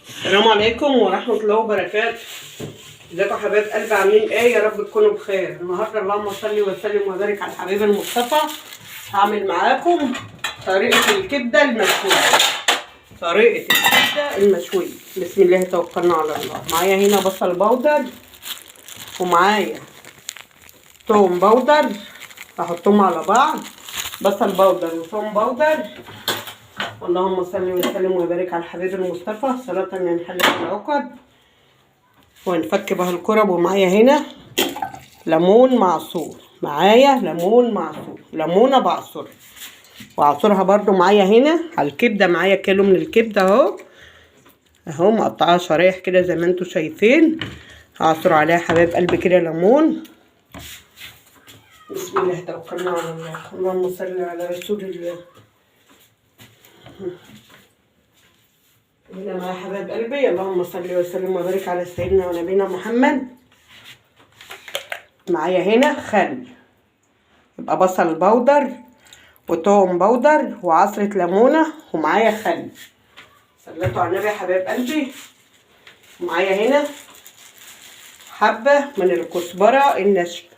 السلام عليكم ورحمة الله وبركاته. ازيكم يا حبايب قلبي، عاملين ايه؟ يا رب تكونوا بخير. النهارده اللهم صل وسلم وبارك على الحبيب المصطفى. هعمل معاكم طريقة الكبدة المشوية. بسم الله توكلنا على الله. معايا هنا بصل بودر ومعايا توم بودر، هحطهم على بعض. بصل بودر وتوم بودر. اللهم صل وسلم وبارك على الحبيب المصطفى صلاة ينحل العقد ونفك بها الكرب. ومعايا هنا ليمون معصور، ليمونه بعصر واعصرها برضو. معايا هنا على الكبده، معايا كيلو من الكبده اهو مقطعاها شرايح كده زي ما انتم شايفين. هعصر عليها حبايب قلبي كده ليمون. بسم الله توكلنا على الله. اللهم صل على رسول الله. هنا معايا حبايب قلبي، اللهم صل وسلم وبارك على سيدنا ونبينا محمد. معايا هنا خل، يبقى بصل بودر وتوم بودر وعصرة ليمونة ومعايا خل. صليتوا على النبي يا حبايب قلبي. ومعايا هنا حبة من الكزبرة الناشفة،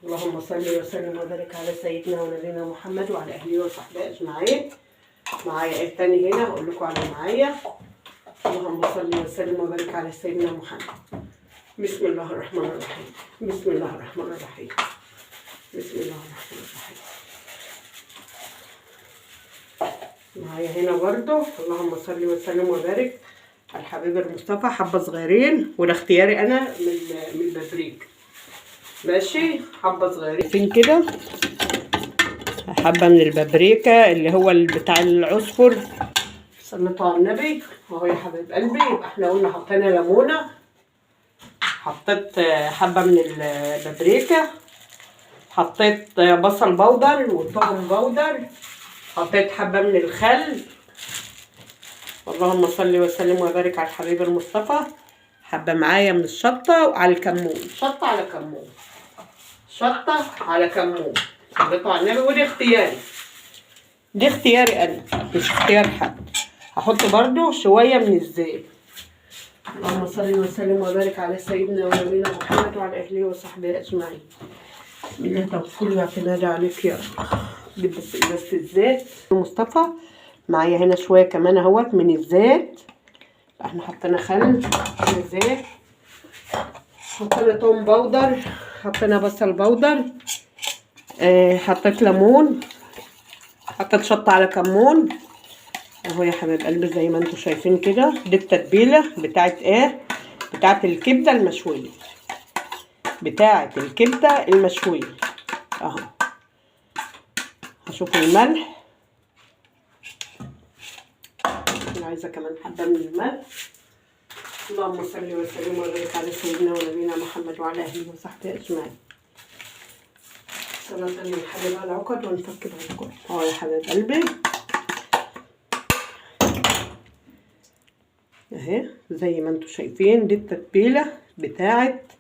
اللهم صل وسلم وبارك على سيدنا ونبينا محمد وعلى اهله وصحبه اجمعين. معايا ايه تاني هنا اقول لكم على معايا. اللهم صل وسلم وبارك على سيدنا محمد. بسم الله الرحمن الرحيم. معايا هنا برضو اللهم صل وسلم وبارك على الحبيب المصطفى حبه صغيرين، وده اختياري انا من البابريكا. ماشي، حبه صغيرين كده، حبه من البابريكا اللي هو بتاع العصفر. صليتوا على النبي اهو يا حبيب قلبي. يبقى احنا قلنا حطينا ليمونه، حطيت حبه من البابريكا، حطيت بصل بودر وثوم بودر، حطيت حبه من الخل. اللهم صل وسلم وبارك على الحبيب المصطفى. حبه معايا من الشطه وعلى الكمون، شطه على كمون. صليتوا على النبي. ودي اختياري انا مش اختيار حد. هحط برضو شويه من الزيت. اللهم صل وسلم وبارك على سيدنا ونبينا محمد وعلى اهله وصحبه اجمعين. بسم الله توكلي واعتمادي عليك يا رب. جيب بس الزيت مصطفى. معايا هنا شويه كمان اهوت من الزيت. احنا حطينا خل، حطينا زيت، حطينا توم بودر، حطينا بصل بودر، حطيت ليمون، حطيت شطه على كمون اهو يا حبايب قلبي زي ما انتم شايفين كده. دي التتبيله بتاعت ايه؟ بتاعت الكبده المشويه، اهو. هشوف الملح، انا عايزه كمان حبه من الملح. اللهم صل وسلم وبارك على سيدنا ونبينا محمد وعلى اهله وصحبه اجمعين. صلاة ينحل بها العقد ونفك بها الكرب. اهو يا حبايب قلبي اهي زي ما انتم شايفين. دي التتبيله بتاعت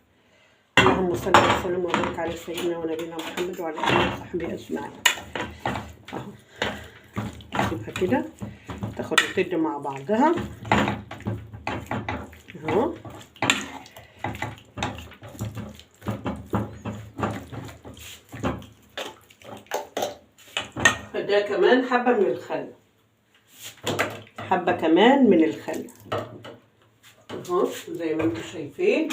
اللهم صل وسلم وبارك على سيدنا ونبينا محمد وعلى اله وصحبه اجمعين. اهو نسيبها كده تاخد وتدي مع بعضها اهو. ده كمان حبه من الخل، اهو زي ما انتم شايفين.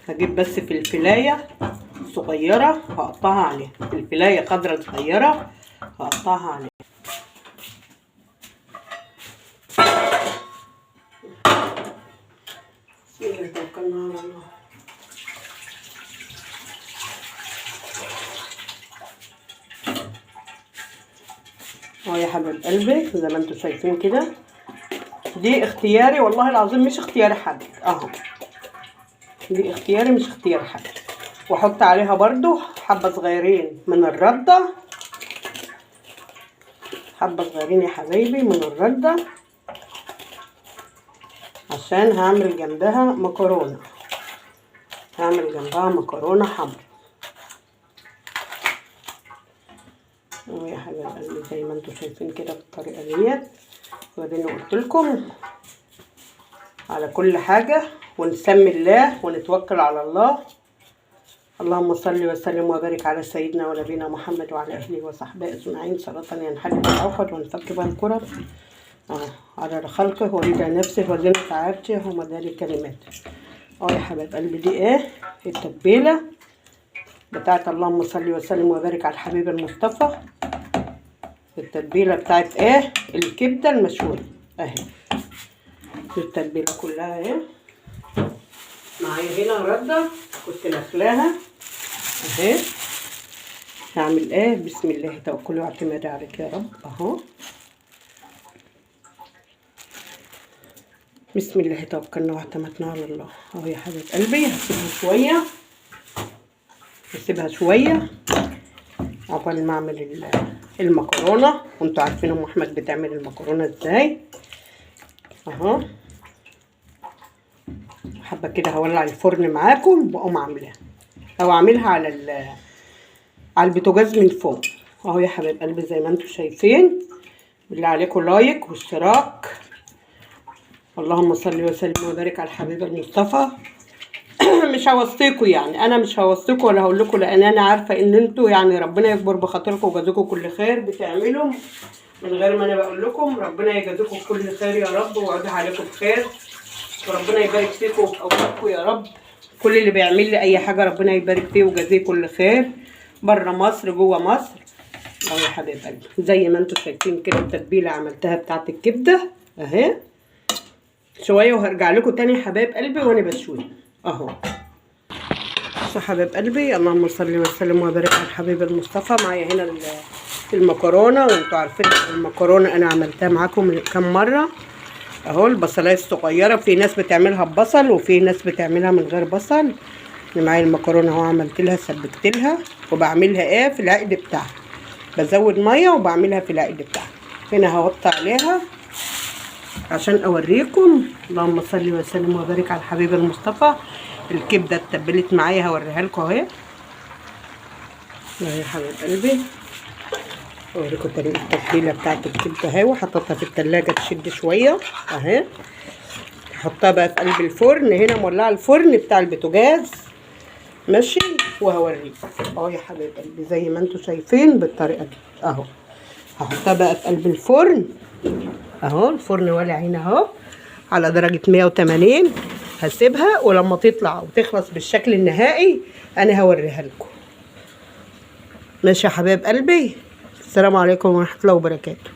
هجيب بس فلفلايه صغيره هقطعها عليها، فلفلايه خضراء صغيره هقطعها عليها. بسم الله توكلنا على الله. اهو يا حبايب قلبي زي ما انتم شايفين كده. دي اختياري والله العظيم، مش اختيار حد اهو. دي اختياري مش اختيار حد. واحط عليها برضو حبه صغيرين من الرده، حبة صغيرين يا حبايبي من الردة، عشان هعمل جنبها مكرونة، هعمل جنبها مكرونة حمرا. ويا حبايب قلبي زي ما انتوا شايفين كده بالطريقة ديت. وبعدين قلتلكم على كل حاجة ونسمي الله ونتوكل على الله. اللهم صل وسلم وبارك على سيدنا ونبينا محمد وعلى اهله وصحبه اجمعين، صلاة ينحل العقد ونفك بها الكرب على خلقه ورضا نفسه وزنة عرشه ومدار كلماته. يا حبايب قلبي دي ايه التتبيله بتاعت اللهم صل وسلم وبارك على الحبيب المصطفى. التتبيله بتاعت ايه الكبده المشويه اهي. التتبيله كلها اهي. معايا هنا رده كنت نخلاها اهي. هعمل ايه بسم الله توكلي واعتمادي عليك يا رب اهو. بسم الله توكلنا واعتمدنا على الله اهو يا حبيب قلبي. هسيبها شويه عقبال ما اعمل المكرونه. وانتوا عارفين ام احمد بتعمل المكرونه ازاي اهو. حابه كده هولع الفرن معاكم واقوم عاملاها او اعملها على البوتاجاز من فوق اهو يا حبايب قلبي زي ما انتوا شايفين. بالله عليكم لايك واشتراك. اللهم صل وسلم وبارك على الحبيب المصطفى. مش هوصيكم يعني، انا مش هوصيكم ولا هقول لكم، لان انا عارفه ان انتوا يعني ربنا يكبر بخاطركم ويجازيكم كل خير بتعملوا من غير ما انا بقول لكم. ربنا يجازيكم كل خير يا رب ويعود عليكم بخير، وربنا يبارك فيكم وفي اولادكم يا رب. كل اللي بيعمل لي اي حاجه ربنا يبارك فيه ويجازيه كل خير، بره مصر جوه مصر اهو يا حبايب قلبي. زي ما انتوا شايفين كده التتبيله عملتها بتاعت الكبده اهي. شويه وهرجع لكم تاني يا حبايب قلبي وانا بشوي اهو. بصوا حبايب قلبي اللهم صل وسلم وبارك على الحبيب المصطفى. معايا هنا المكرونه، وانتوا عارفين المكرونه انا عملتها معاكم كام مره اهو. البصلايه الصغيره، في ناس بتعملها ببصل وفي ناس بتعملها من غير بصل. معايا المكرونه اهو عملت لها سبكت لها وبعملها ايه في العقد بتاعها. بزود ميه وبعملها في العقد بتاعها. هنا هوطي عليها عشان اوريكم. اللهم صل وسلم وبارك على الحبيب المصطفى. الكبده اتبلت معايا هوريها لكم اهي يا حبيب قلبي. اوريكم طريقه التتبيله بتاعت الكبده اهي. وحطيتها في التلاجة تشد شويه اهي. هحطها بقى في قلب الفرن. هنا مولعه الفرن بتاع البوتاجاز ماشي. وهوريكم اهو يا حبيب قلبي زي ما انتوا شايفين بالطريقه دي اهو. هحطها بقى في قلب الفرن اهو. الفرن ولع هنا اهو على درجه 180. هسيبها ولما تطلع وتخلص بالشكل النهائي انا هوريها لكم ماشي يا حبايب قلبي. السلام عليكم ورحمه الله وبركاته.